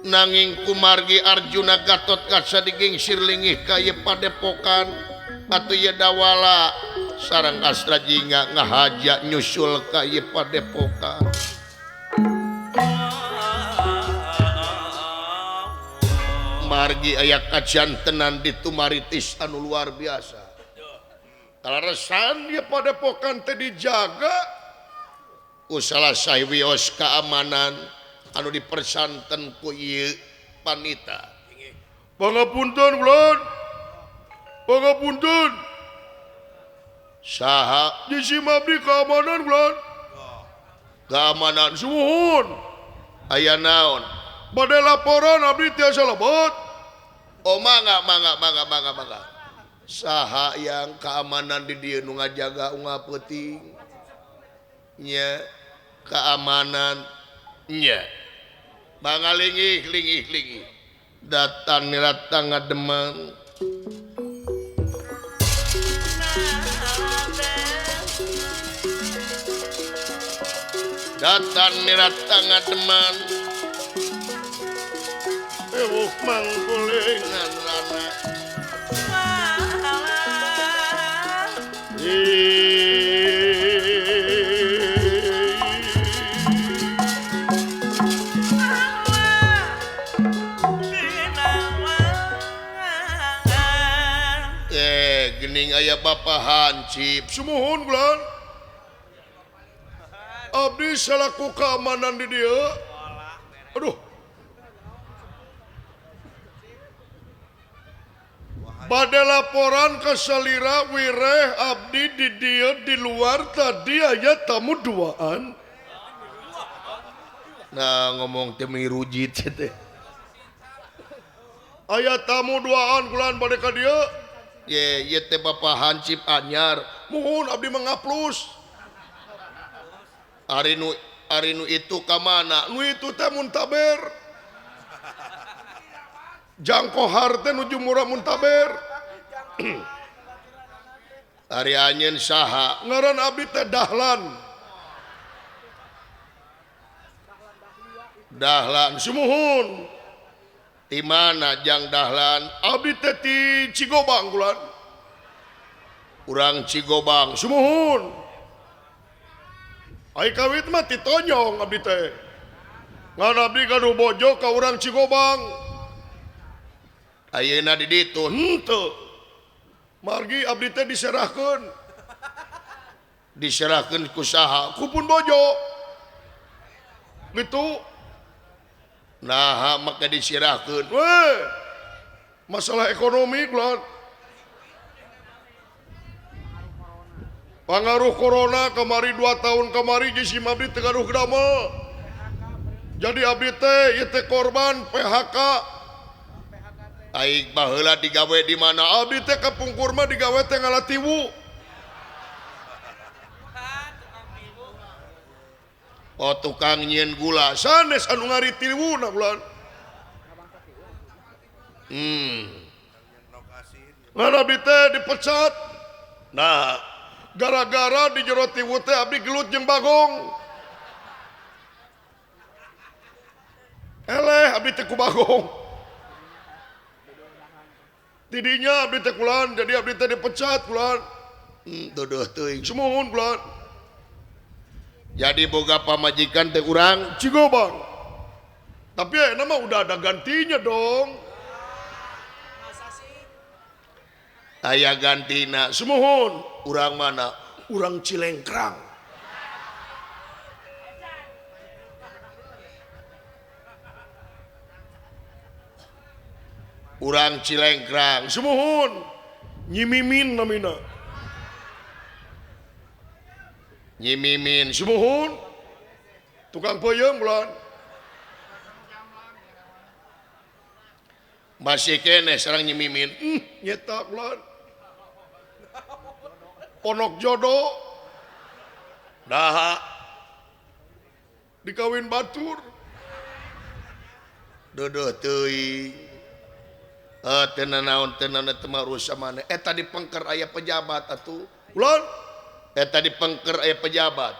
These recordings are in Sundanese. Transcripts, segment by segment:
nanging kumargi Arjuna Gatot Kaca digengsir lingih kaya padepokan atuh ye dawala sareng Astra Jingga ngahajak nyusul kaya padepokan margi aya kajantenan di tumaritis anu luar biasa kalaresan dia padepokan teh dijaga ku salah sawios keamanan anu dipersanten ku ieu panita pangapunten ulun pangapunten saha disimabdi keamanan ulun keamanan suhun aya naon bade laporan abdi tiasa lebet oh mangga saha yang keamanan di dieu nu ngajaga unga peuting nya keamanan nya lingih datang niratang ngademan datang niratang ngademan mangkulingan rana gening aya Bapak Hansip sumuhun bulan abdi salaku keamanan di dia aduh pada laporan ke salira wireh abdi di dia di luar tadi aya tamu duaan nah ngomong temi rujit teh aya tamu duaan kulan pada ka dia ye teh Bapak Hansip anyar muhun abdi mengaplus ari nu itu ka mana nu itu teh muntaber jangkohar teh nuju murah muntaber ari anyeun saha ngaran abdi teh Dahlan sumuhun di mana jang Dahlan abdi teh ti Cigobang kulan urang Cigobang sumuhun ai kawit mah ti Tonyong abdi teh ngan abdi kanu bojo ka urang Cigobang ayeuna di ditu henteu margi abdi teh diserahkeun ku saha ku pun bojo gitu nah maka diserahkeun we masalah ekonomi kulan pangaruh corona kemari 2 tahun kemari jisim abdi teu gaduh damel jadi abdi teh ieu teh korban PHK aing baheula digawe di mana abdi teh kapungkur mah digawe teh ngalatiwu oh tukang nyieun gula sanes anu ngari tiwuna bulan ngan abdi teh dipecat nah gara-gara di jero tiwu teh abdi gelut jeung Bagong eleh abdi teh ku Bagong tidinya abdi teh kulan jadi abdi teh dipecat kulan dodoh teuing sumuhun kulan jadi boga pamajikan teh urang Cigobang tapi ayeuna mah udah ada gantinya dong aya gantina sumuhun urang mana urang Cilengkrang urang Cilengkrang sumuhun Nyimimin namina Nyimimin sumuhun tukang peuyeum bulan masih kene sareng Nyimimin nyeta bulan ponok jodoh daha dikawin batur dodoh teuing tenan naon tenan teu marusa maneh eta dipengker aya pejabat atuh bulan eta dipengker aya pejabat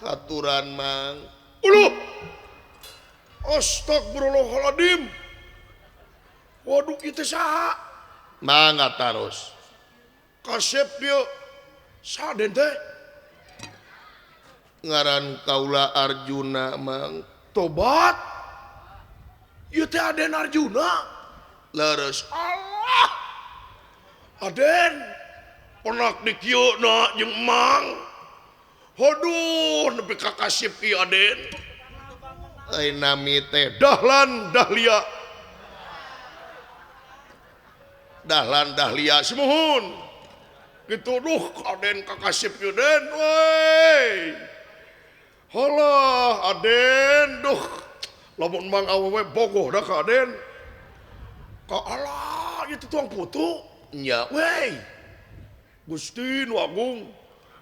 aturan mang uluh Astagfirullahaladzim. Waduh kita saha? Mangga terus. Kasep dia saden teh. Ngaran kaula Arjuna mang. Tobat. Ieu teh Aden Arjuna. Leres. Allah. Aden. Penak di kieu-na jeung Mang. Aduh, nepi ka kasep ieu Aden. Ai nami teh Dahlan Dahlia. Dahlan Dahlia Semuhun. Gitu duh Aden kakasip ieu Den. Wey. Halah Aden duh. Lamun Mang awewe bogoh dah ka Aden. Ka Allah itu tuang putu. nya. Wey. Gusti nu agung.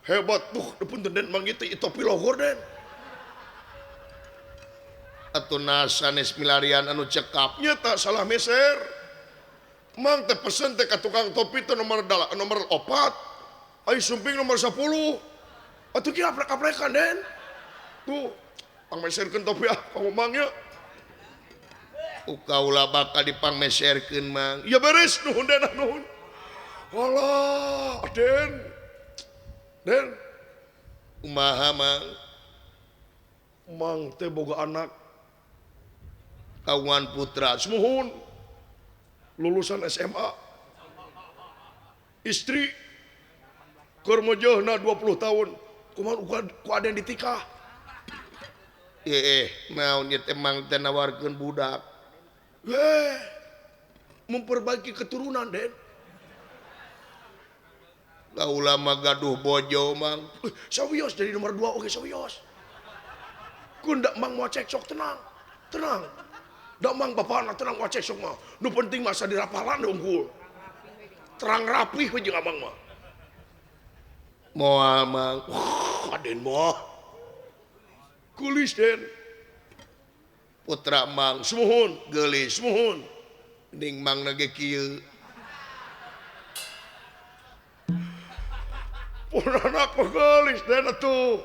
Hebat tuh punten Den Mang itu topi lohor Den. Atuna sanes milarian anu cekap. Nya tak salah meser. Mang teh pesen teh ka tukang topi teh nomor 4. Ai sumping nomor 10. Atuh kieu aplek-aplekan Den. Tuh, pang meserkeun topi ka Mang nya. Ukaula bakal dipangmeserkeun mang. Ya beres nuhun Den nuhun. Walah, Den. Den, Kumaha mang. Mang teh boga anak Kawan putra. semuhun. Lulusan SMA. Istri keur meujeuna 20 tahun. Kumaha ku Aden ditikah. Naon ieu teh mang teh nawarkeun budak. Memperbaiki keturunan Den. Kaula mah gaduh bojo mang. Sawios jadi nomor 2 oke sawios. Kundak Mang mau cekcok tenang. Tenang. Dak Mang bapana tenang mau cekcok mah. Nu penting masa dirapalan unggul. Terang rapih we jeung Abang mah. Moal mang. Aden mah. Kulis Den. Putra mang Semuhun. geulis. Semuhun. Ning mang na ge kieu. Pun anak pegelis Den atuh.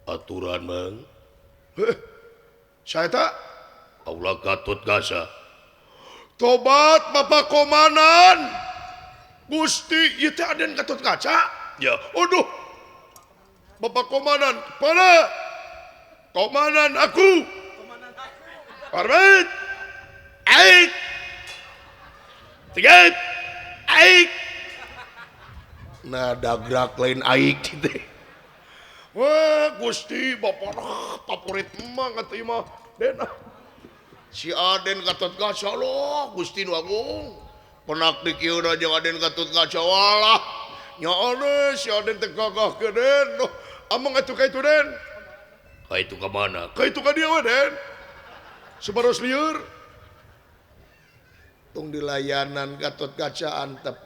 Aturan mang. Saya tak Kaula Gatot Kaca. tobat Bapak Komandan. Gusti ieu teh Aden Gatot Kaca. Ya. Aduh. Bapak Komandan, pada Komandan aku. Parmet. Aik. Tiga. Aik. Nah dagrak lain aik gitu. Wah, Gusti Bapak favorit emang atuh ieu mah. Den. Si Aden Gatot Kaca loh Gusti nu agung. Penak di kieuna jeung Aden Gatot Kaca walah. Nya aneh si Aden teh gagah ke Den. Duh, amang atuh ka itu Den. Ka itu ka mana? Ka itu ka dia we Den. Sebaros lieur. Tung dilayanan Gatot Kaca antep.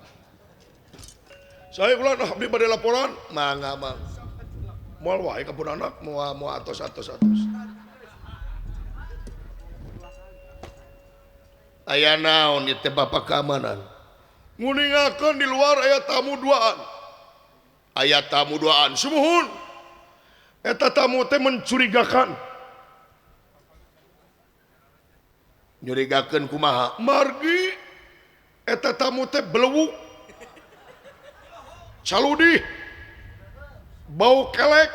Saya ulah abdi bade laporan. Mangga mang. Moal wae ka pun anak. Moal atos. Aya naon ieu teh Bapak keamanan? Nguningakeun di luar aya tamu duaan. Aya tamu duaan. Sumuhun. Eta tamu teh mencurigakan. Nyurigakeun kumaha? Margi eta tamu teh belewuk. Caludi. Bau kelek.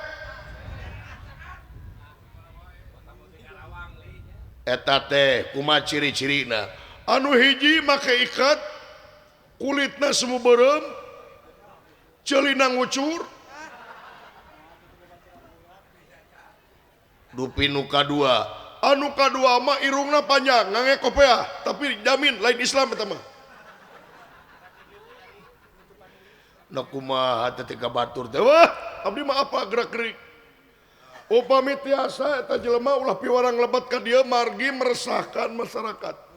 Eta teh kumaha ciri-cirina? Anu hiji make ikat. Kulitna semu berem. Ceulina ngucur. Dupi nu kadua. Anu kadua mah irungna panjang ngangge kopiah, tapi jamin lain Islam eta mah. Na kumaha teh ka batur teh? Wah, abdi mah apa gerak-gerik. Upami tiasa eta jelema ulah piwarang lebat ka dieu margi meresahkan masyarakat.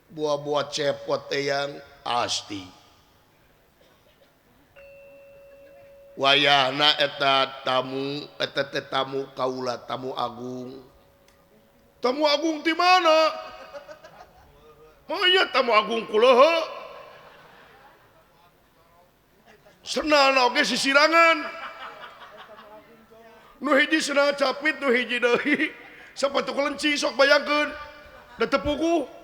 Buah-buah cepot teh yang asti. Wayahna eta teh tamu kaula, tamu agung. Tamu agung di mana? Maya tamu agung kulehe. Senana oge sisirangan. Nu hiji cenah capit, nu hiji deui sapatu kelenci sok bayangkeun. Da tepuku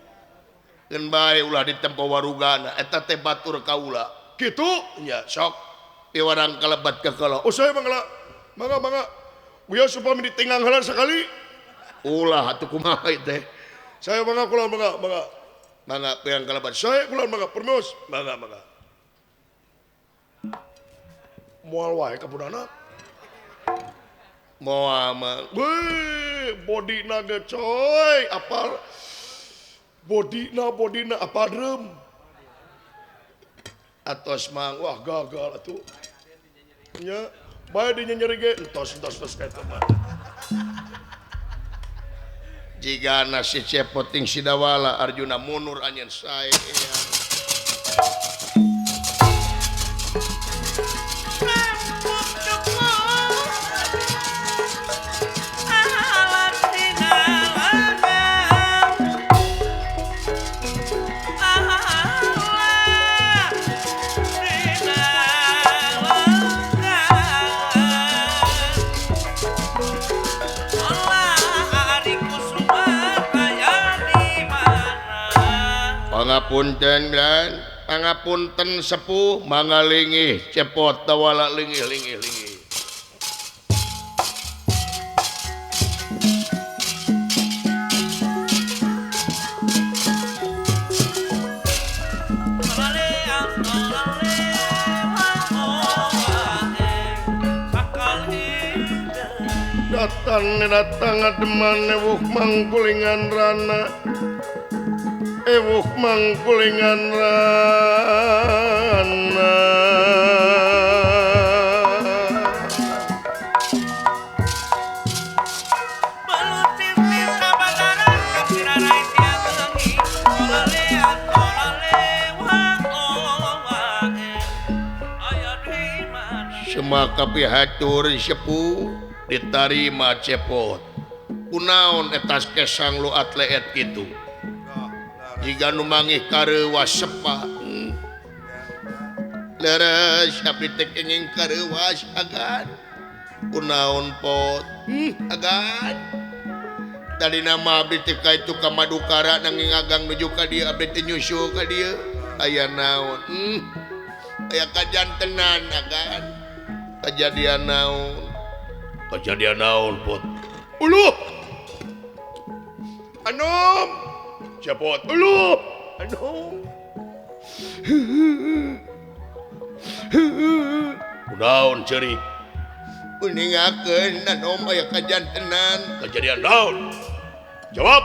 Keun bae ulah ditempo warugana eta teh batur kaula. kitu. Nya sok piwarang kalebat ka kalau. Oh saya mangga. Uya supaya ditinggang heula sekali. Ulah atuh kumaha teh. Saya mangga kula mangga. Mangga piang kalebat. Saya kula mangga permios. Mangga. Moal wae ka budana. Moal mah. Weh, bodina ge coy, apal bodina apa adrem. Atos mang Wah gagal atuh. Nya, bae di nyeri ge entos eta mah. jika nasi cepot ting sidawala Arjuna mundur anyen sae Pangapunten dan pangapunten sepuh mangalingih cepot tawala lingih. Datang ademan ewuh mangkulingan rana ewuh mangkulingan rana semaka pihatur sepuh ditarima cepot kunaon etas kesang lu atlet gitu jika nu mangih karewas sepa leres tapi teh kenging karewas agan kunaon pot agan tadi nama abdi teh ka itu ka Madukara nanging agang nuju ka dieu abdi teh nyusul ka dieu aya naon aya kajantenan agan kejadian naon pot uluh anom cepot uluh anom naon cerik uningakeun anom aya kajantenan kejadian naon jawab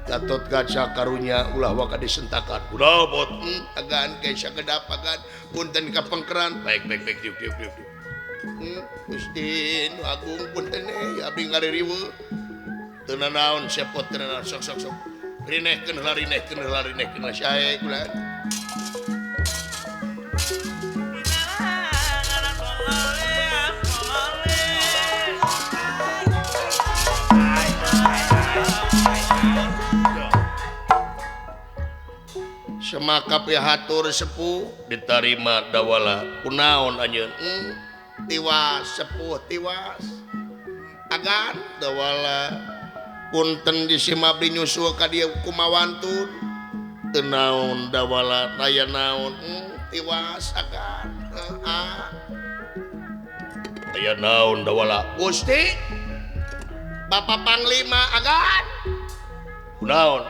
Gatot Kaca karunya ulah waka disentakan udah bot agan kaisa kedap agan punten ka pengkeran baik tiup Gusti nu agung punten abdi ngaririweuh teu naon sepot teu naon sok rinehkeun heula sae kula semaka pihatur sepuh diterima dawala kunaon anjeun tiwas sepuh tiwas agan dawala punten disimabdi nyusul ka dieu kumawantun teu naon dawala raya naon tiwas agan aya naon dawala Gusti Bapak Panglima agan kunaon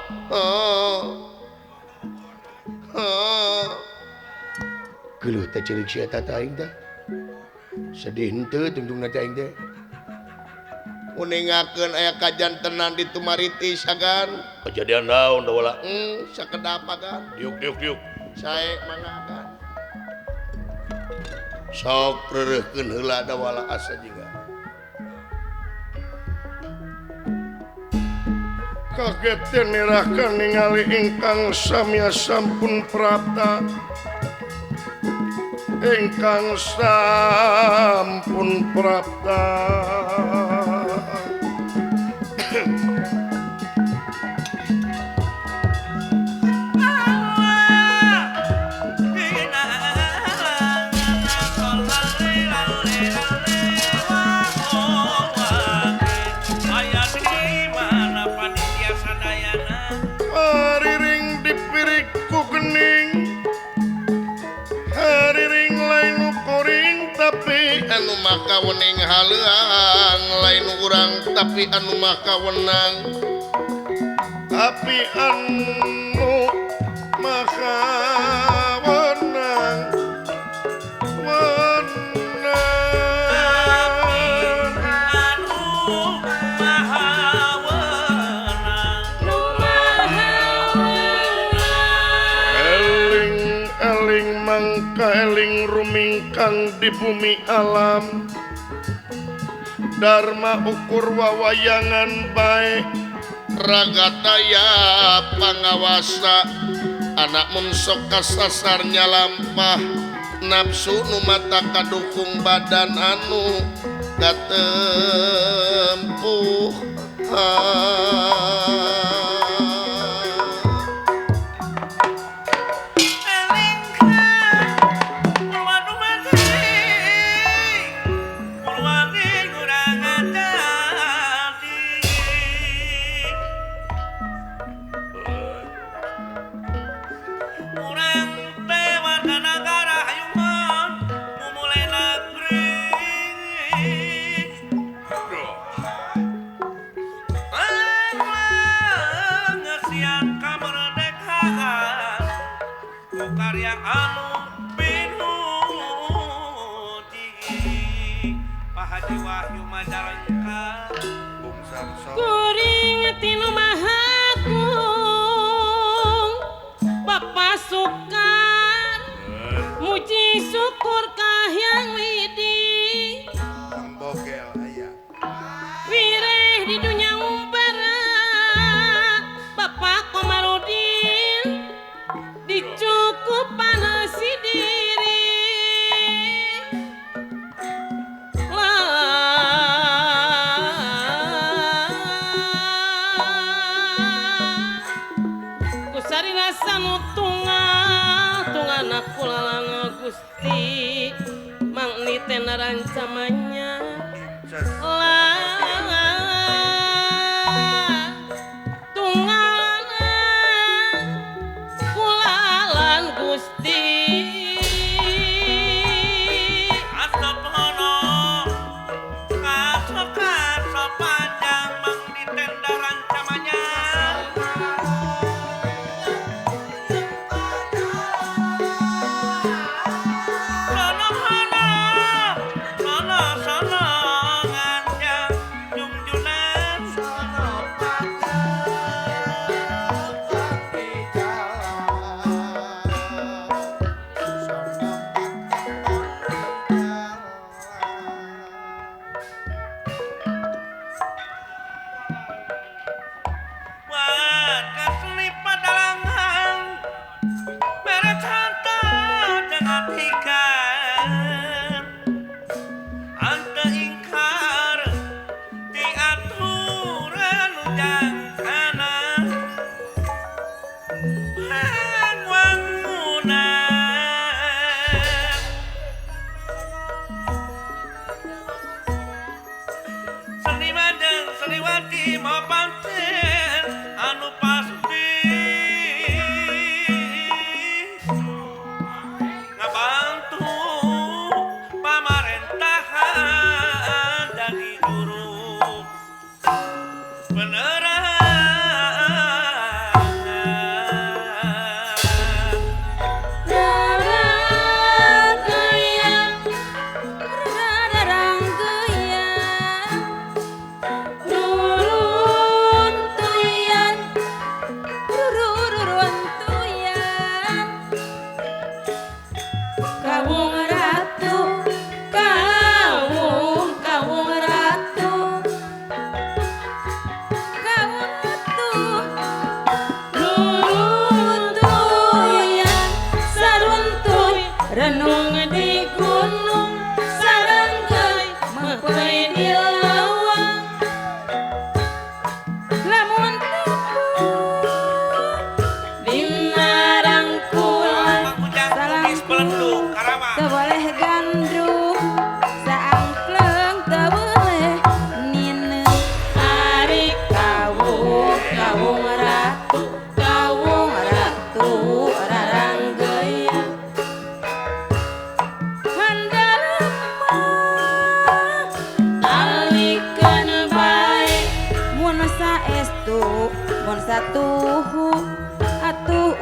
geuleuh teh ceurik sia eta aing teh sedih henteu tungtung na aing teh uningakeun aya kajantenan di Tumaritis agan kejadian naon da wala sakedap agan diuk sae mangga agan sok reureuhkeun heula da wala asa jiga kaget nirahkan ningali ingkang samya sampun prapta ingkang sampun prapta urang tapi anu maka wenang tapi anu maka wenang eling mangka eling rumingkang di bumi alam Dharma ukur wawayangan baik ragataya pangawasa anak mensok kasasarnya lampah nafsu nu mata kadukung badan anu katempuh karya anu pinuji Pak Haji Wahyu Majalengka kuring tinu mahagung Bapak Sukar muji syukur kahyang widi Bogel aya wireh di dunia umpara Bapak Komarudin dicukupan si diri kusari rasa tungan aku lalang Gusti mangni tenda rancamannya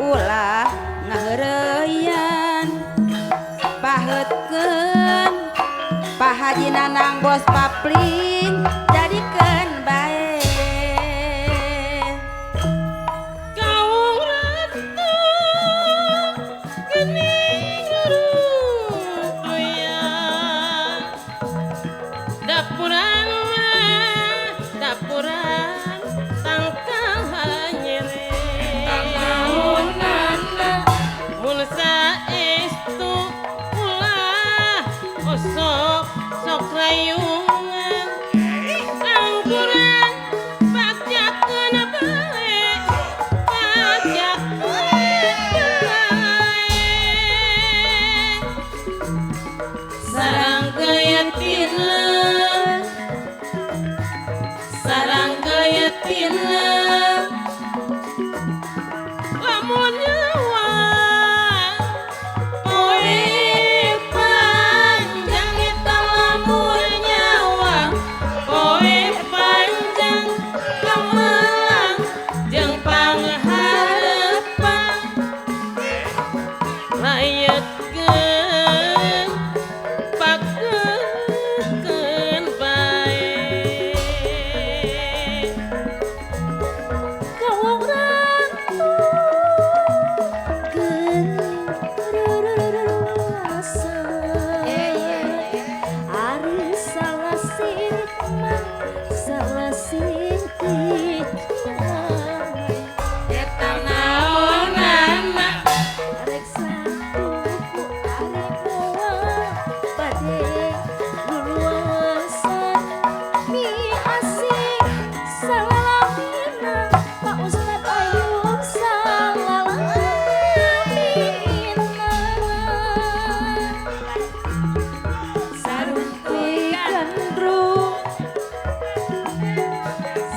ulah ngaheureuyan paheutkeun Haji Nanang bos papling jadikeun bae Kaung ratu gening ruruyan dapuran tangkal nyere mun saestu ulah osok sok rayungan angguran pajakeun bae sarang gaya tina lamun nyawa poe panjang eta lamun nyawa poe panjang gemilang jeung pangharepan layetkeun pakeun bae Kaung ratu rasa ari salah sirikmah salah sirikmah eta naonana arek satu ku ari moal bade luluasan mi asik salamina Pak Ustad Ayub salamina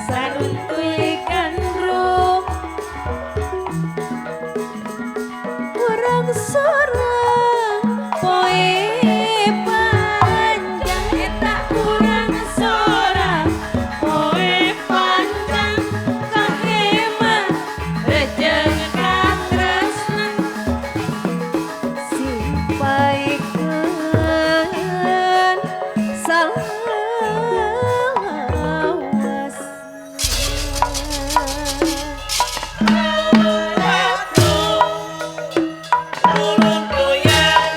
saruntuy gandrung urang sorang poe panjang eta urang sorang poe panjang kahema rejeng katresna simpaikeun salawas Kaung ratu ruruntuyan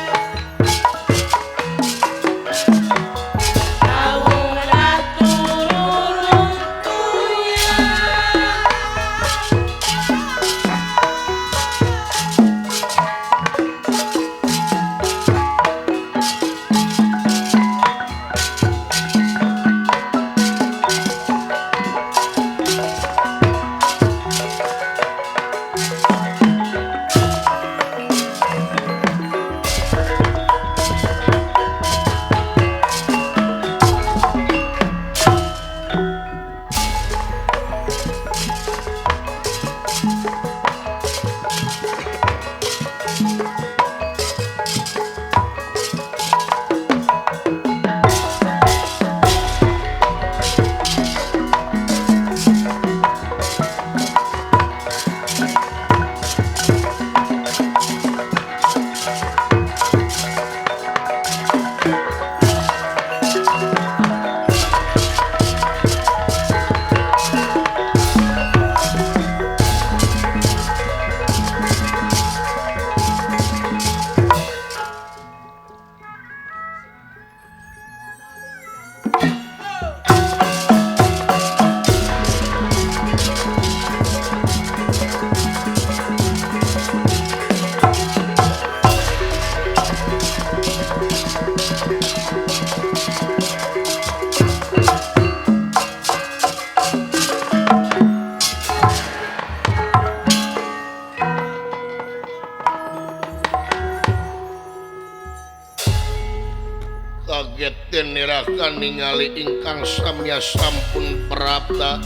kaget den nirakan ningali ingkang samya sampun prapta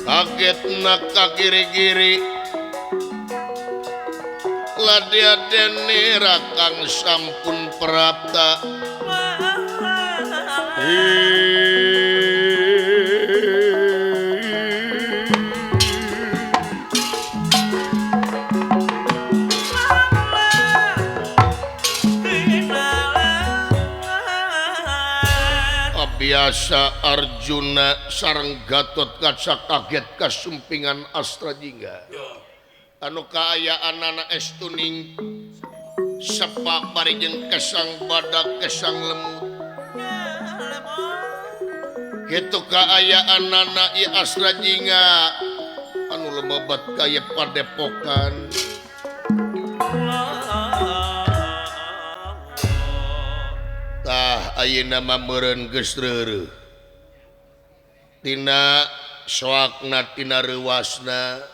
kagetna kagiri-giri ladia den nirakang sampun prapta biasa Arjuna sareng Gatot Kaca kaget kasumpingan Astra Jingga anu kaayaan estuning sepak parijeng kesang badak kesang lemut gitu kaayaan i Astra Jingga anu lemebat kaya padepokan tah ayeuna mah meureun geus reureuh tina soakna tina reuasna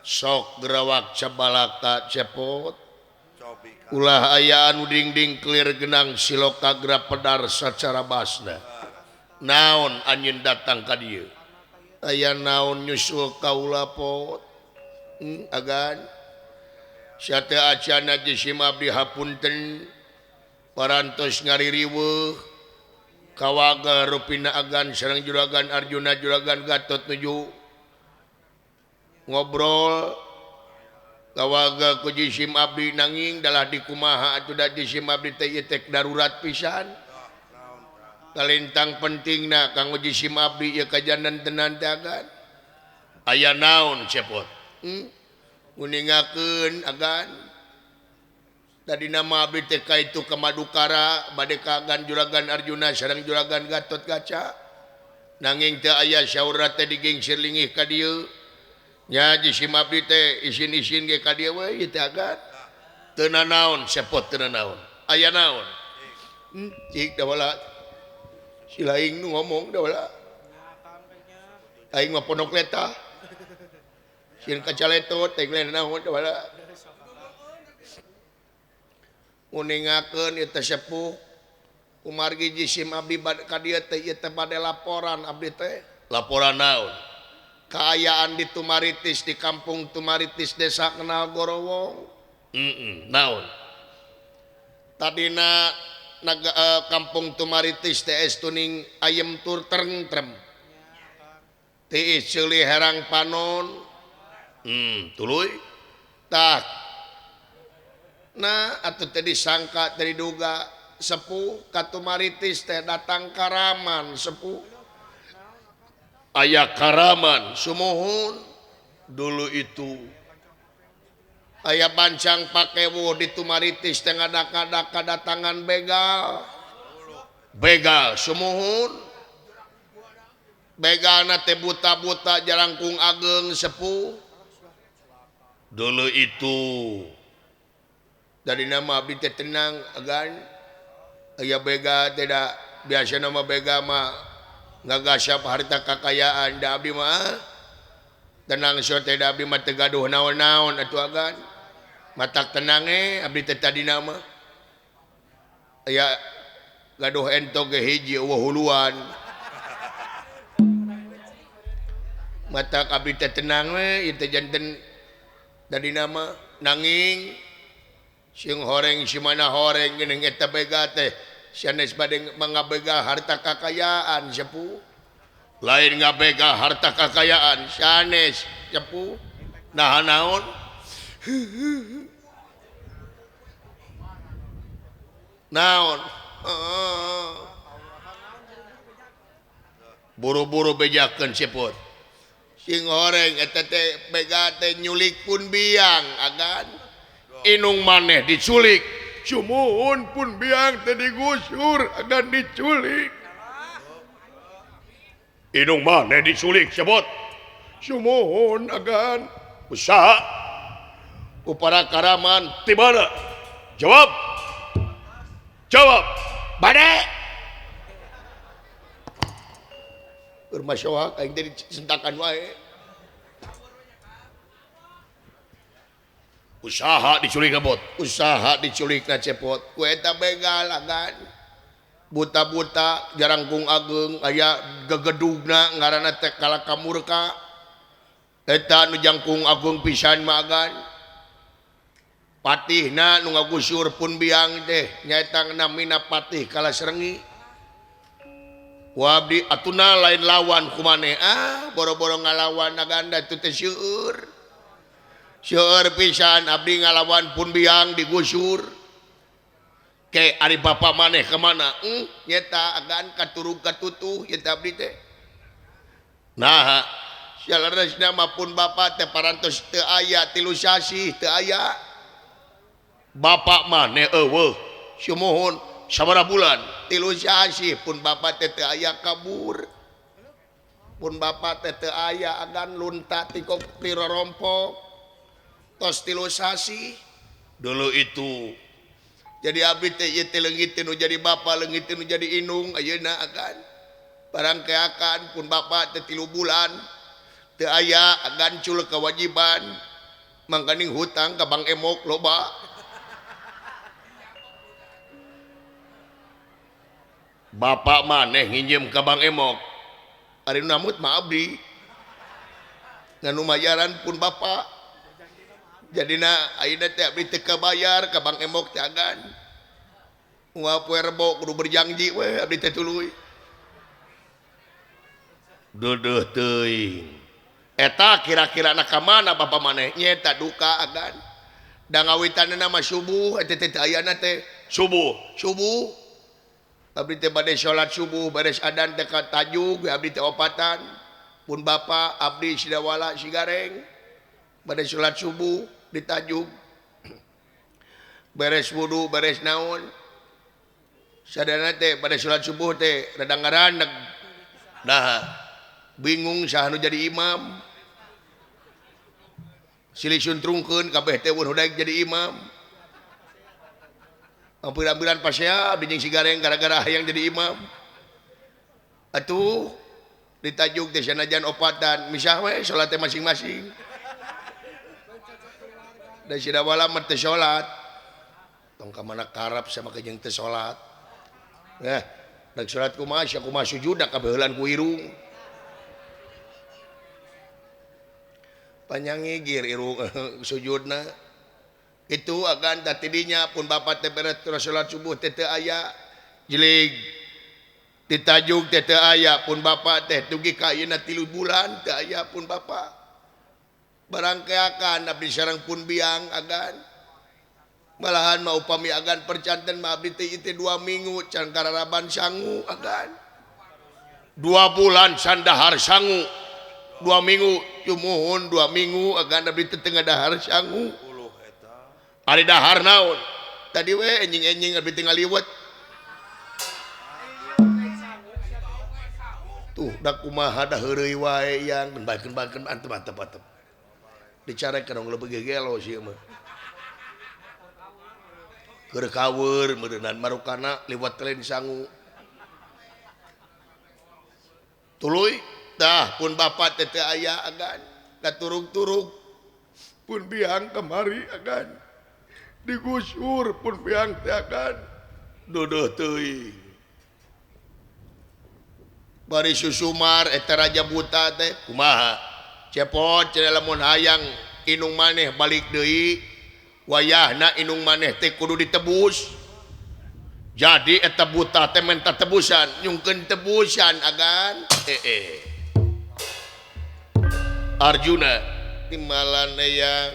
sok gerawak cabalaka cepot ulah aya anu dingding clear genang siloka gra pedar sacara basna naon anjeun datang ka dieu aya naon nyusul kaula pot agan sia teh acana jisim abdi hapunten parantos ngaririweuh kawaga rupina agan sareng juragan Arjuna juragan Gatot nuju ngobrol kawaga ku jisim abdi nanging dalah dikumaha atuh da jisim abdi teh tek darurat pisan kalintang pentingna kanggo jisim abdi ieu kajanan tenan dagan aya naon cepot nguningakeun agan tadi nama abdi teh kaitu ka Madukara bade kagan juragan Arjuna sareng juragan Gatot Kaca nanging teu aya syaurat teh digengsir lingih ka dieu nya jisim abdi teh isin-isin ge ka dieu we ieu teh agan teu nanaon sepot teu nanaon aya naon cik da wala si laing nu ngomong da wala aing mah pondok leta sieun kacaletot teh lain naon da wala nguningakeun ieu teh sepuh kumargi jisim abdi ka dieu teh ieu teh bade laporan abdi teh laporan naon kaayaan di Tumaritis di kampung Tumaritis desa kenal Gorowong naon tadina kampung Tumaritis teh estuning ayem tur tentrem tiis ceuli herang panon tuluy tah nah atuh teh disangka teh diduga sepuh ka Tumaritis teh datang karaman sepuh aya karaman sumuhun dulu itu aya bancang pakewuh di Tumaritis teh ngadak-ngadak kadatangan begal sumuhun begalna teh buta-buta jarangkung ageng sepuh dulu itu dari nama abdi teh tenang agan aya bega teh da biasa nama bega mah ngagasap harta kakayaan da abdi mah tenang so teh da abdi mah teu gaduh naon-naon atuh agan matak tenang abdi teh tadi nama aya gaduh ento ge hiji eueuh huluan matak abdi teh tenang we ieu teh janten tadi nama nanging sing horeng si mana horeng geuning eta bega teh sanes bade mangabega harta kakayaan sepuh lain ngabega harta kakayaan sanes sepuh nah naon naon buru-buru bejakeun sepot sing horeng eta teh bega teh nyulik pun biang agan inung maneh diculik sumuhun pun biang teh digusur agan diculik inung maneh diculik sebot sumuhun agan usaha upara karaman tibana jawab bade bermasyawak aing teh disentakan wae usaha diculik ngebot usaha diculik na cepot ku eta begal agan buta-buta jarangkung ageng aya gegedugna ngaranna teh Kalaka Murka eta nu jangkung agung pisan mah agan patihna nu ngagusur pun biang teh nyaeta namina Patih Kalasrengi wabdi atuna lain lawan kumaneh boro-boro ngalawan aganda itu teh seueur seueur pisan abdi ngalawan pun biang digusur ke ari bapak maneh kemana nyeta agan katurug katutuh nyeta abdi teh nah salaresna maupun bapak teh parantos teu aya tilu sasi teu aya bapak maneh eueuh sumuhun sabaraha bulan tilu sasi pun bapak teh teu aya kabur pun bapak teh teu aya agan lunta ti rorompok tos tilu sasi dulu itu jadi abdi teh ieu teh leungit nu jadi bapak leungit nu jadi indung ayeuna agan barang keakan pun bapak teh 3 bulan teu aya agan cul kewajiban mangkaning hutang ka Bang Emok loba bapak maneh nginjem ka Bang Emok ari namut mah abdi nganu mayaran pun bapak jadina ayeuna teh abdi teu kabayar ka Bang Emok teh agan moal poe Rebo kudu berjanji we abdi teh tuluy duduh teuing eta kira-kira na ka mana bapak maneh nyeta duka agan da ngawitanna mah subuh eta teh ayana teh subuh abdi teh bade salat subuh beres adzan teh ka tajuk abdi teh opatan pun bapak abdi sidawala sigareng bade salat subuh ditajuk beres wudu beres naon sadana teh bade salat subuh teh rada ngaraneg nah bingung saha nu jadi imam silih suntrungkeun kabeh teh mun hudaek jadi imam ampiran-ampiran pasea abdi jeung sigareng gara-gara hayang jadi imam atuh ditajuk teh sanajan opatan misah we salat teh masing-masing da sidawala mah teu salat tong ka mana karap sama ka jeung teu salat dak salat kumaha sia kumaha sujud dak kabeulan ku irung panyangigir irung sujudna itu agan tadinya pun bapak teh beres salat subuh teh teu aya jeling ditajuk teh teu aya pun bapak teh dugi ka ayeuna 3 bulan teu aya pun bapak barang keakan abdi sareng pun biang agan malahan mah upami agan percanten mah abdi teh 2 minggu can kararaban sangu agan 2 bulan sandahar sangu 2 minggu cumuhun 2 minggu agan abdi teh teu dahar sangu ari dahar naon tadi we enjing-enjing abdi teh ngaliwet tuh da kumaha da heureuy wae yang baekeun antep dicarekeun dong leubeug gelo sieun mah keur kaweur meureunan marukana liwat telen sangu tuluy dah pun bapak teh teu aya agan katurug-turug pun biang kemari agan digusur pun biang teh agan duduh teuing bari susumar eta raja buta teh kumaha cepot cenah lamun hayang inung maneh balik deui wayahna inung maneh teh kudu ditebus jadi eta buta teh menta tebusan nyungkeun tebusan agan Arjuna timbalan yang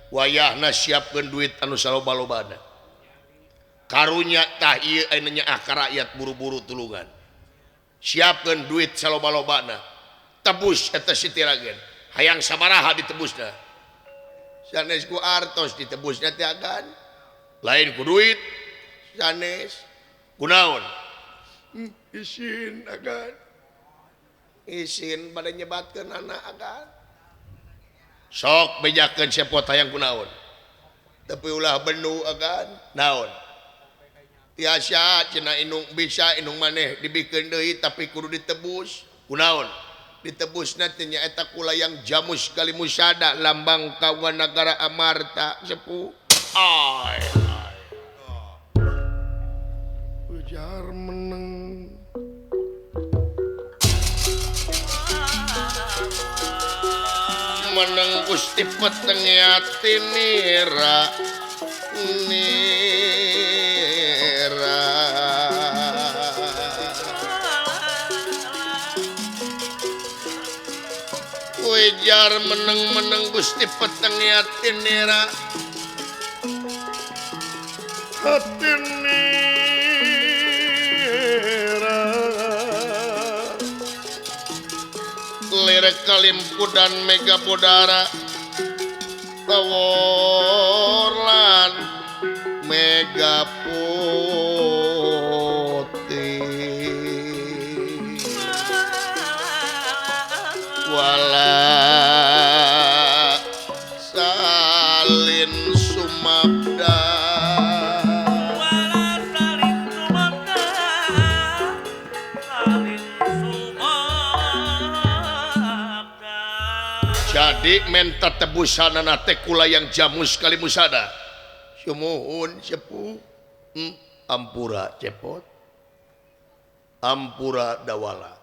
wayahna siapkeun duit anu saloba-lobana karunya tah ieu aya nya ka rakyat buru-buru tulungan siapkeun duit saloba-lobana tebus eta sitiragen hayang sabaraha ditebusna sanes ku artos ditebusna teh agan lain ku duit sanes kunaon isin agan isin bade nyebatkeun anak agan sok bejakeun sepot hayang kunaon tapi ulah benu agan naon tiasa cenah inung bisa inung maneh dibikeun deui tapi kudu ditebus kunaon ditebusna teh nyaeta kulayang Jamus Kalimusada lambang kawan negara Amarta sepuh ai ujar meneng meneng Gusti Peteng Yati nira ujar meneng Gusti Peteng Yati nira hati Lirek Kalimpu dan Mega Bodara Kaworlan Mega Putih Wala Salin Sumabda Wala salin sumabda salin sumabda jadi menta tebusanana teh kula yang jamus kali musada sumuhun sepuh ampura cepot ampura dawala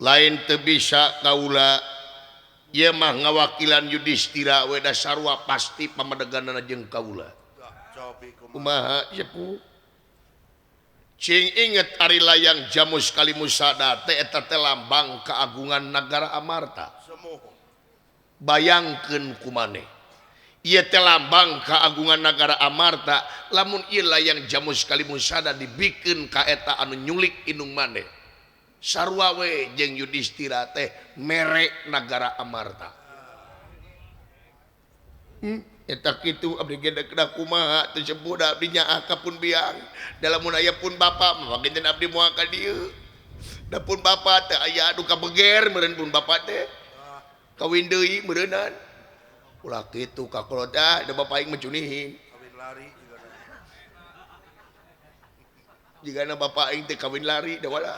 lain teu bisa kaula ieu mah ngawakilan Yudhistira weda sarua pasti pamadeganana jeung kaula kumaha sepuh cing inget ari layang jamus kali musada teh eta teh lambang keagungan nagara Amarta bayangkeun kumaneh ieu teh lambang keagungan nagara Amarta lamun ieu layang jamus kali musada dibikeun ka eta anu nyulik inung maneh sarua we jeung Yudhistira teh mere nagara Amarta eta kitu abdi gede kada kumaha teu sebut abdi nyaah ka pun biang dalam mun aya pun bapa mah geuning abdi moal ka dieu da pun bapa teh aya anu kabeger meureun pun bapa teh kawin deui meureunan ulah kitu ka koloda da bapa aing mencunihin Kawin lari jigana bapa aing teh kawin lari da wala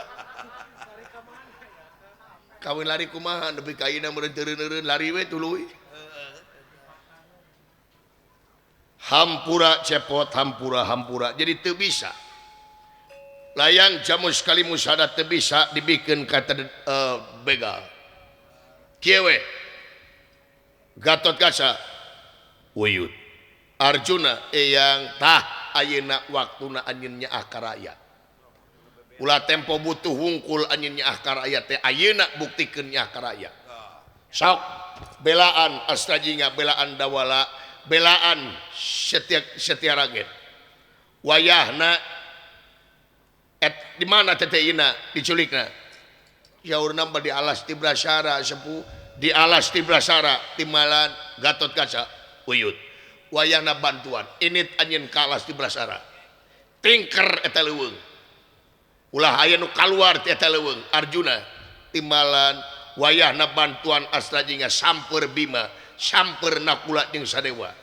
kawin lari kumaha nepi ka ayeuna meureun teureun lari we tuluy hampura cepot hampura jadi teu bisa layang jamus kali musada teu bisa dibikeun ka begal kieu we Gatotkaca Uyut Arjuna eyang tah ayeuna waktuna anjeun nyaah ka rakyat ulah tempo butuh hungkul anjeun nyaah ka rakyat teh ayeuna buktikeun nyaah ka rakyat sok belaan Astajinga belaan Dawala belaan setia ragen wayahna di mana teteina diculikna yaurna di alas Tibrasara sepuh di alas Tibrasara timalan Gatotkaca Uyut wayahna bantuan init anjeun ka alas Tibrasara tingker eta leuweung ulah aya nu kaluar ti eta leuweung Arjuna timalan wayahna bantuan Astajinga samper Bima samper nakula jeung sadewa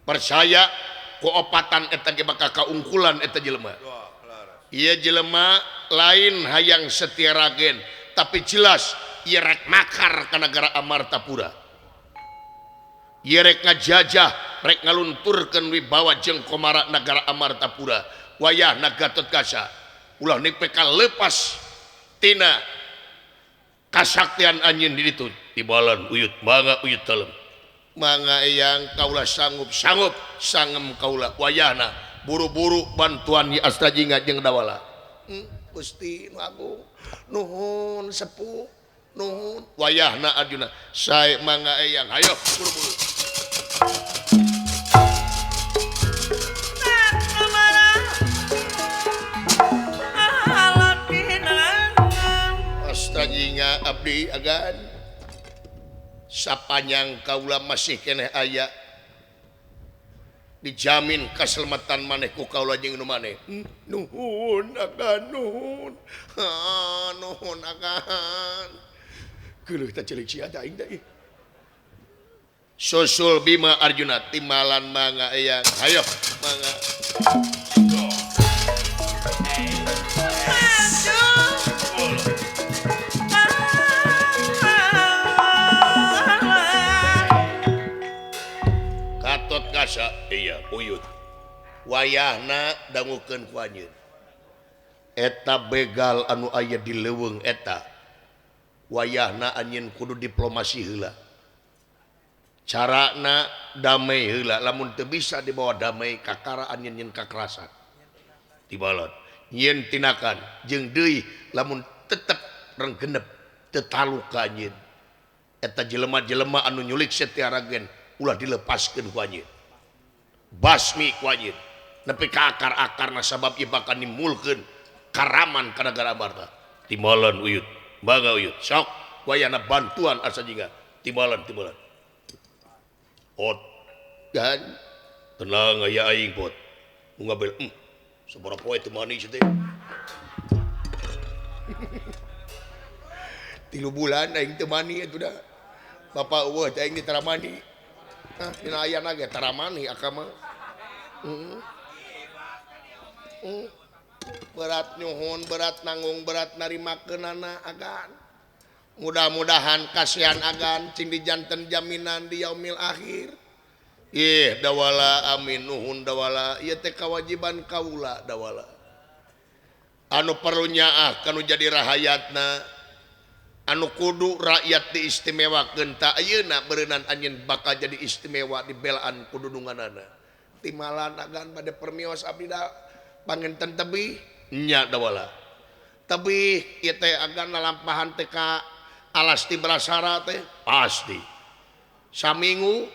percaya koopatan eta ge bakal kaungkulan eta jelema ieu jelema lain hayang setia ragen tapi jelas ieu rek makar ka nagara Amartapura ieu rek ngajajah rek ngalunturkeun wibawa jeung komara nagara Amartapura wayahna Gatotkaca ulah nepeka leupas tina kasaktian anjeun di ditu tibalan Uyut mangga Uyut telem mangga eyang kaula sanggup sangem kaula wayahna buru-buru bantuan di Astajinga jeung Dawala Gusti nu Agung nuhun sepuh nuhun wayahna Arjuna sae mangga eyang hayo buru-buru Astajinga abdi agan sapanjang kaula masih keneh aya dijamin keselamatan maneh ku kaula jeung nu maneh nuhun agan nuhun nuhun agan geuleuh teh celik sia aing teh susul Bima Arjuna timalan mangga eyang hayo mangga Gatotkaca iya Uyut wayahna dangukeun ku anjeun eta begal anu aya di leuweung eta wayahna anjeun kudu diplomasi heula carana damai heula lamun teu bisa dibawa damai kakara anjeun nyeun kakerasan tibalot nyeun tinakan jeung deui lamun tetep renggenep teu talu ka anjeun eta jelema-jelema anu nyulik Setia Ragen ulah dilepaskeun ku anjeun basmi ku anjeun nepi ka akar-akarna sabab ieu bakal nimulkeun karaman ka nagara Amarta timalan Uyut Baga uyut sok wayana bantuan asa jingga timbalan pot kan tenang aya aing pot nu ngabel sabaraha poe teu mani teh 3 bulan aing teu mani atuh da bapak eueuh teh aing di taramani dina ayana ge taramani akama berat nyuhun berat nanggung berat narimakeunana agan mudah-mudahan kasihan agan cing di janten jaminan di yaumil akhir dawala amin nuhun dawala ieu teh kewajiban kaula dawala anu perlu nyaah kanu jadi rahayatna anu kudu rakyat diistimewakeun ta ayeuna beureunan anjeun bakal jadi istimewa di belaan kududunganana timalan agan bade permios abdi da panginten tebih nya dawala tebih ieu teh agan lalampahan teh ka alasti berasara teh pasti saminggu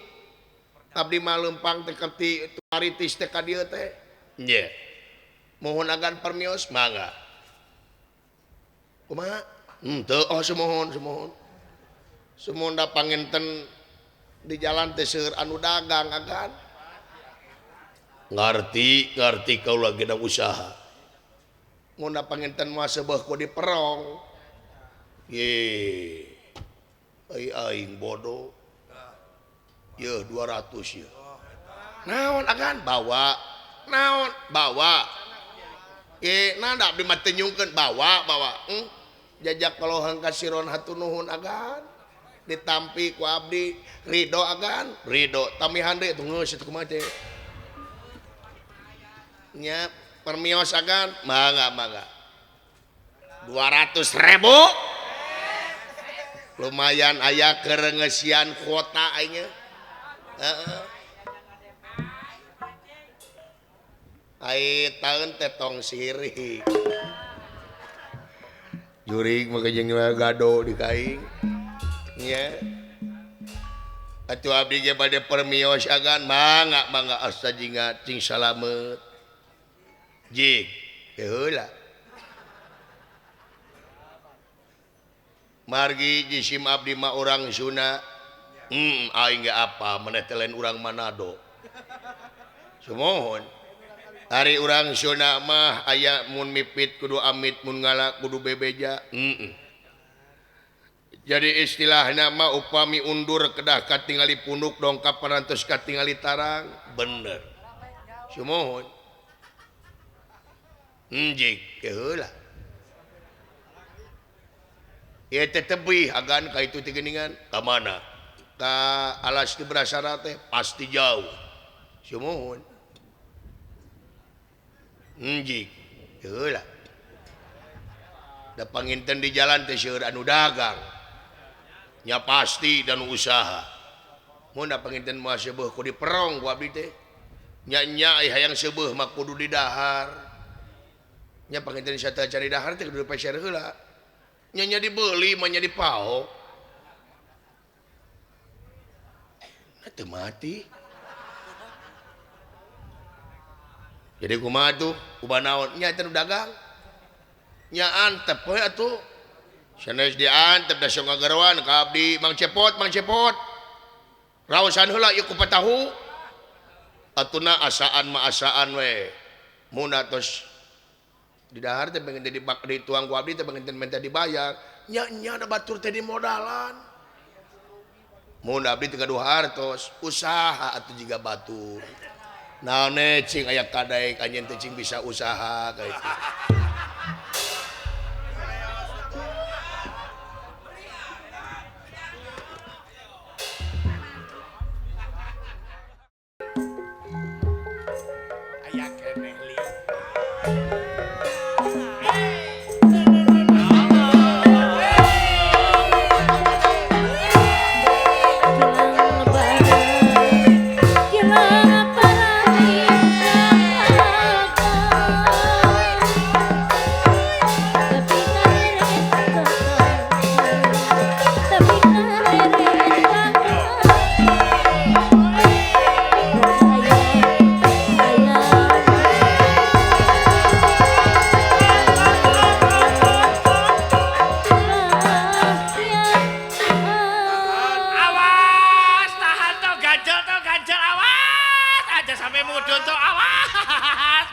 abdi malempang teh keti maritis teh ka dieu teh nya mohon agan permios mangga kumaha teu semohon da panginten di jalan teh seueur anu dagang agan ngarti kau lagi ada usaha munda panginten mah seubeuh ku di perong aing bodoh ye 200 ye naon agan bawa nanda abdi mah teu nyungkeun bawa jajak kalohan kasiron hatu nuhun agan ditampi ku abdi ridho agan ridho tamihan deui teu geus itu kumaha teh nya permios agan mangga 200.000 lumayan aya keur ngeusian kuota aing ai taeun teh tong sirih jurig mah jeung gado di kaing nya atuh abdi ge bade permios agan mangga asa jingga cing salamet jig heula margi jisim abdi mah urang Sunda aing ge apa maneh teh lain urang Manado sumohon hari urang Sunda mah aya mun mipit kudu amit mun ngala kudu bebeja jadi istilahna mah upami undur kedah katingali punduk dongkap parantos katingali tarang bener sumohon jik keheula ieu teh tebih agan ka itu teh geuningan ka mana ka alas teu berasara teh pasti jauh sumohon jik keheula da panginten di jalan teh seueur anu dagang nya pasti dan usaha mun da panginten mah seubeuh ku di perong ku abdi teh nya hayang seubeuh mah kudu di dahar nya panginten sateueur cari dahar teh kudu peser heula nya dibeli mah nya dipaho teu mati jadi kumaha tuh ubah naon nya teh dagang nya antep we atuh sanes diantep da sok ngagarwan ka abdi Mang Cepot raosan heula ieu kupat tahu atuna asaan mah asaan we mun tos di dahar teh pengen di tuang ku abdi teh pengen minta dibayar nya ada batur teh di modalan mun abdi teh gaduh hartos usaha atuh jiga batur naon cing aya kadaek anjeun teh cing bisa usaha ka itu aya keneh li Kilang barang ganjel awas aja sampai mudun tuh awas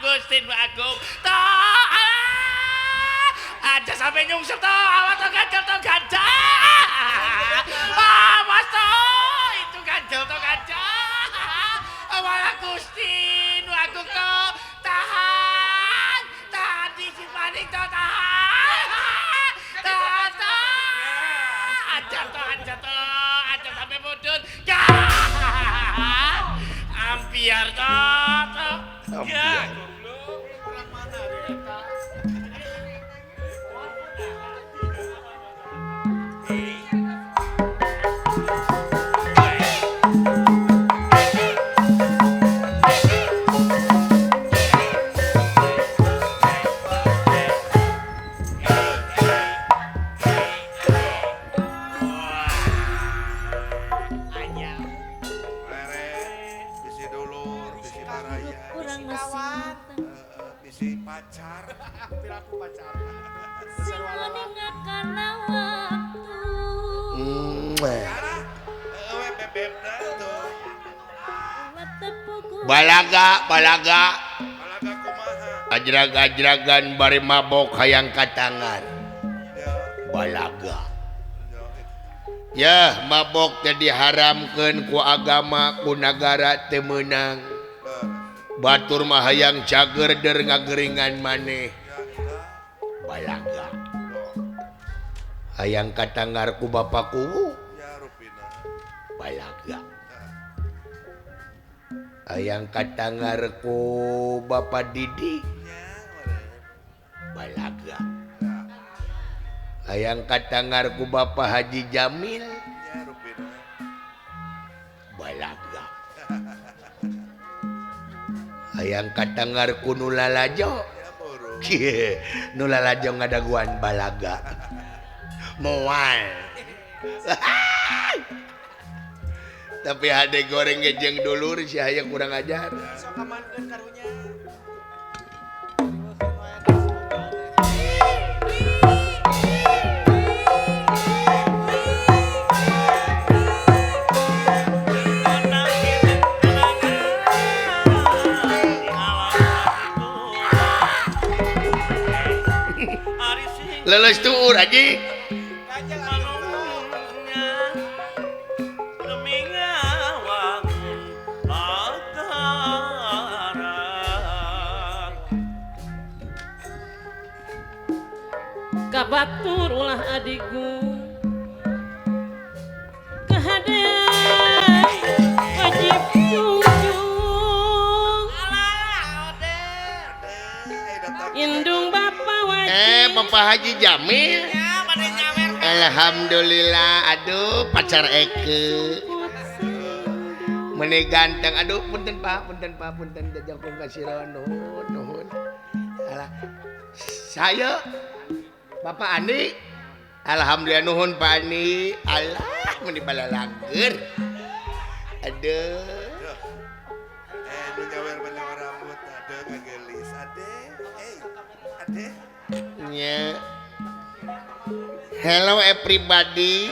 Gusti Agung toh aja sampai nyungsep toh awas toh ganjel awas toh itu ganjel malah Gusti Agung toh tahan di si maning toh tahan aja sampai mudun ambiar toh ya kurang mana kurang mesin bisi pacar piraku pacar sing meninggalkan waktu bebebna tuh Balaga balaga kumaha ajrag-ajragan bari mabok hayang katangan ya balaga ya ya mabok jadi haramkeun ku agama ku negara teu meunang batur mah hayang cager der ngageringan maneh balaga hayang katangar ku bapaku ya rupina balaga hayang katangar ku Bapak Didi ya meren balaga hayang katangar ku Bapak Haji Jamil ya rupina balaga hayang katangar ku Nulalajo ya buru Kie, Nulalajo ngadaguan balaga moal tapi hade goreng gejeng dulur si hayang kurang ajar sok amankeun karunya leles tuur Haji kabatur ulah adikku kehadian wajib junjung indung bapa wajib Bapak Haji Jamil alhamdulillah aduh pacar Eke Mene ganteng aduh punten Pak punten jajang pun kasirawan nuhun alah saya Bapak Andi alhamdulillah nuhun Pak Andi alah mun dibalalanger aduh nu nyawer rambut ada ngagelis ade ade nya hello everybody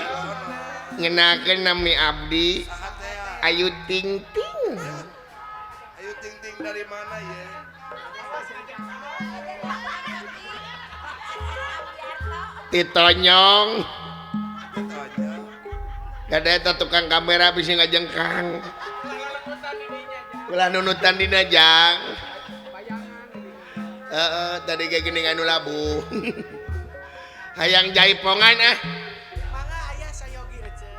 ngenakeun nami abdi Ayu Ting Ting Ayu Ting Ting dari mana ya Titonyong tanya kada eta tukang kamera bisa ngajengkang ulah nunutan dina jang tadi kayak gini anu labu hayang jaipongan mangga aya sayogi receh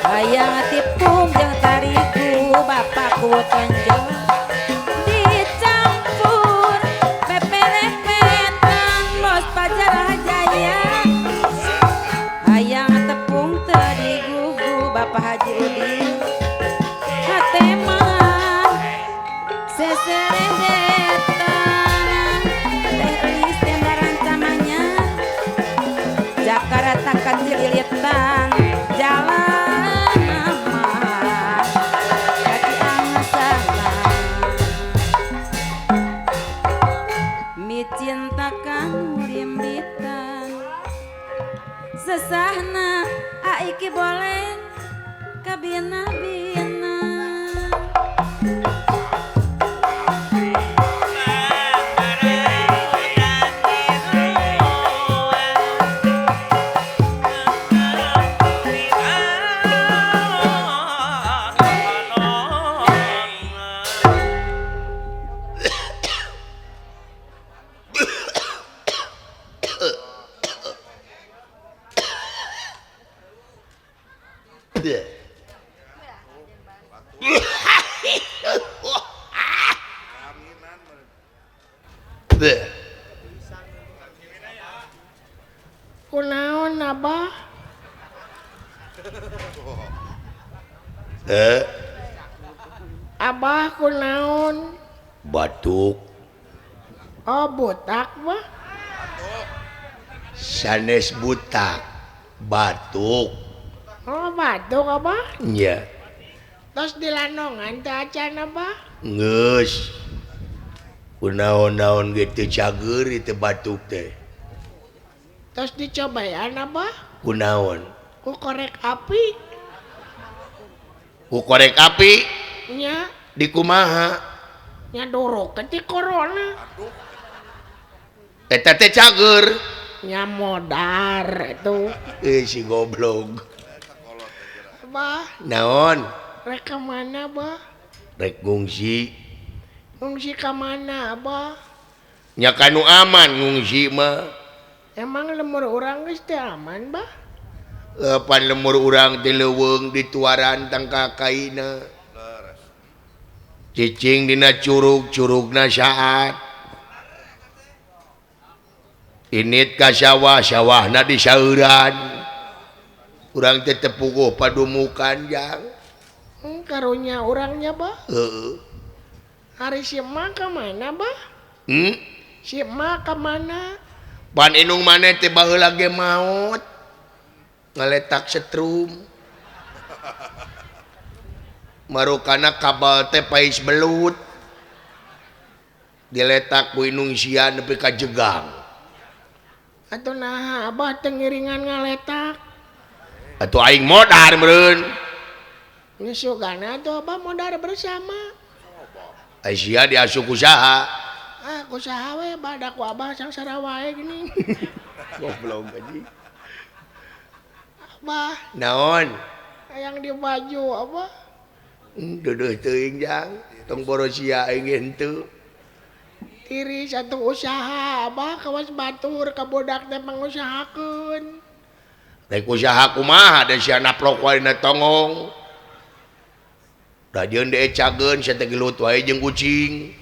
hayang serendetan teh elis tendaran camanya Jakarta kacililitan jalan nama kaki angasana micin takkan rimbitan sesahna aiki boleh kabina-bina Kunaon abah? Abah kunaon? batuk Oh butak mah? sanes butak batuk Oh batuk abah? nya Terus dilanongan teh acan abah? geus kunaon-naon gitu cager itu batuk teh Terus dicobayan abah? kunaon Ku korek api? ku korek api Nya, di kumaha nya dorok ketik corona. eta teh cager Nya modar itu. si goblok Abah, naon rek ke mana abah? rek ngungsi Ngungsi ke mana abah? nya kanu aman ngungsi mah Emang lemur orang geus teh aman bah? pan lemur urang teh leuweung dituaran tangka kaina cicing dina curug-curugna saat init ka sawah sawahna di saeuran urang teh teu puguh padumukan jang Karunya orangnya bah? heeh Hari si emak ke mana bah? Si emak ke mana? pan inung maneh teh baheula ge maot ngaletak setrum marukana kabel teh pais belut diletak ku inung sia nepi ka jegang Atuh nah abah teu ngiringan ngaletak. atuh aing modar meureun Nyusugana tuh abah modar bersama. Aisyah diasuh ku saha Ah kusaha we badak ku abah sangsara wae gini. goblok anjing Abah naon yang di baju abah. duduh teuing jang tong boros sia aing henteu Iri satu usaha abah kawas batur ka bodak teh pangusahakeun. rek usaha kumaha da sia naplok wae na tongong rajieun deecageun sia teh gelut wae jeung kucing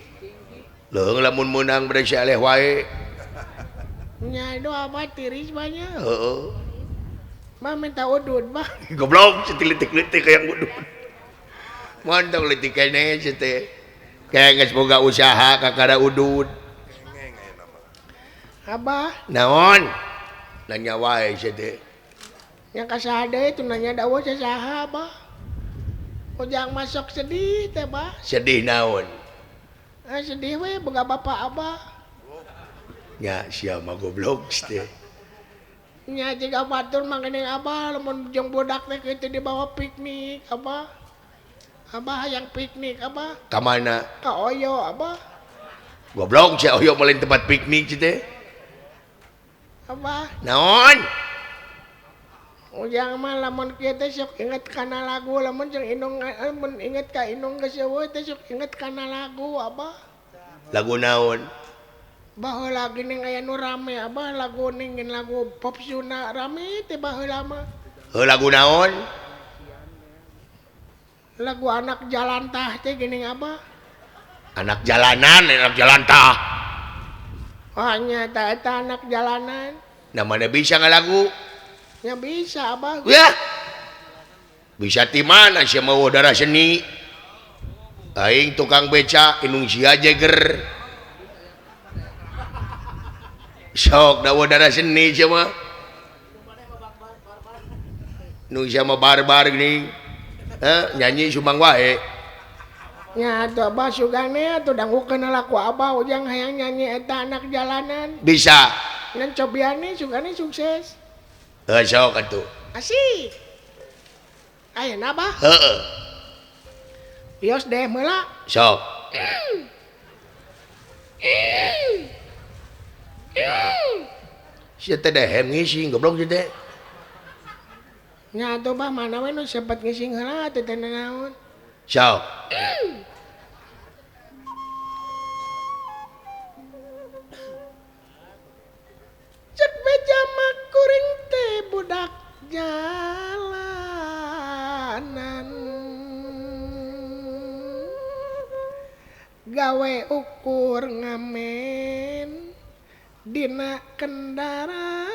leung lamun meunang bade sia eleh wae Nya do abah tiris banyak. heeh Mah minta udud bah. goblok cetiletik-letik kayak udud montong leutik keneh sia teh kayak geus boga usaha kakara udud Abah naon nanya wae sia teh yang kasaha deui itu nanya dawa sasaha abah. Ujang masuk sedih teh bah. sedih naon Sedih we boga bapak abah. nya sia mah goblok teh Nya jika batur mah geuning abah lamun jeung bodak teh kitu dibawa piknik abah. Abah hayang piknik abah. ka mana Ka Oyo abah. goblok sia oyo meuleun tempat piknik sia teh Abah, naon ujang mah lamun kieu teh sok inget kana lagu lamun jeung indung mun inget ka indung geus eueuh teh sok inget kana lagu abah. lagu naon Baheula geuning aya nu rame abah lagu ningin lagu pop Sunda rame teh baheula mah. lagu naon Lagu anak jalan tah teh geuning abah. anak jalanan anak jalan tah Hanya eta anak jalanan. namanya bisa ngalagu Ya bisa abah. ya bisa di mana sia mau darah seni aing tukang beca inung sia jeger sok dawa darah seni cuma nu sia mah barbar gini nyanyi sumbang wae nya tuh abah sugane tuh dangukeun laku abah ujang hayang nyanyi eta anak jalanan bisa dan cobiane sugane sukses sok atuh asik ayeuna abah heeh bios deh meula sok sia teh dehem ngisi goblok teh nya tuh bah mana we nu sempat ngising heula teh teh naon sok cek beja mah kuring teh budak jalanan gawe ukur ngamen dina kendaraan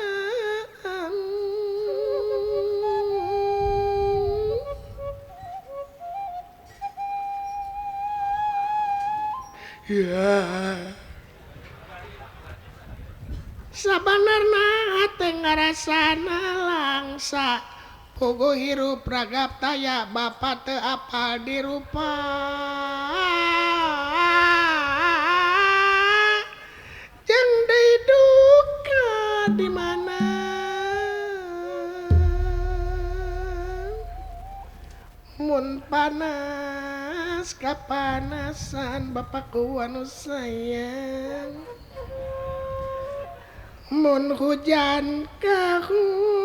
ya sabanarna hate ngarasana langsa pogo hirup ragap taya bapa teu apal dirupa jeung deui duka di mana mun panas kapanasan bapakku anu sayang mun hujan kahujanan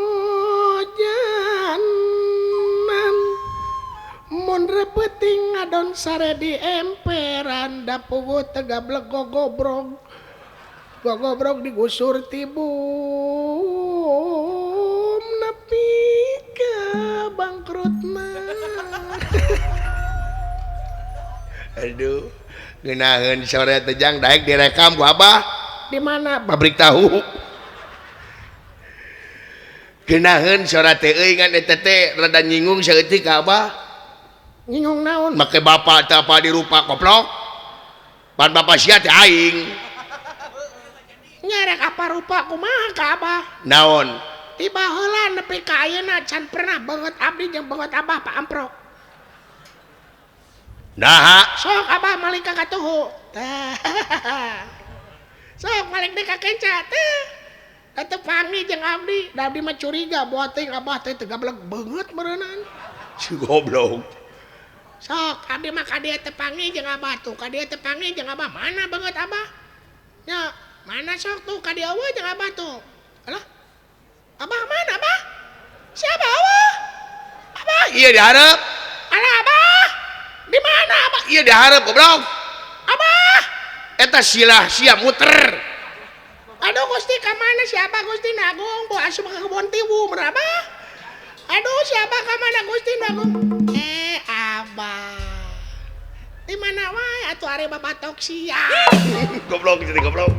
mun repeting ngadon sare di emperan da puguh tegablek gogobrog digusur tibum nepi ka bangkrutna aduh ngeunaheun sore teh jang daek direkam ku abah di mana pabrik tahu ngeunaheun sore teh euy ngan eta teh rada nyinggung saeutik ka abah nyinggung naon make bapak teh apa dirupa goblok pan bapak sia teh aing nyerek apa rupa kumaha ka abah naon tiba heula nepi ka ayeuna can pernah banget abdi jeung banget abah Pak Amprok nah sok abah malik ka katuhu sok malik deh ka kenca teh tetep pangi jeung abdi da abdi mah curiga buat teuing abah teh tegablek banget meureunana si goblok sok abdi mah ka dieu teh pangi jeung abah tuh ka dieu teh pangi jeung abah mana banget abah nya mana sok tuh ka dieu eueuh jeung abah tuh alah abah mana abah siapa abah abah iya diharap alah abah di mana abah iya diharap goblok abah eta silah siap muter aduh Gusti ka mana siapa Gusti Nagung bawa asup ke kebon tiwu berapa aduh siapa ka mana Gusti Nagung abah di mana wae atuh are babatok sia goblok jadi goblok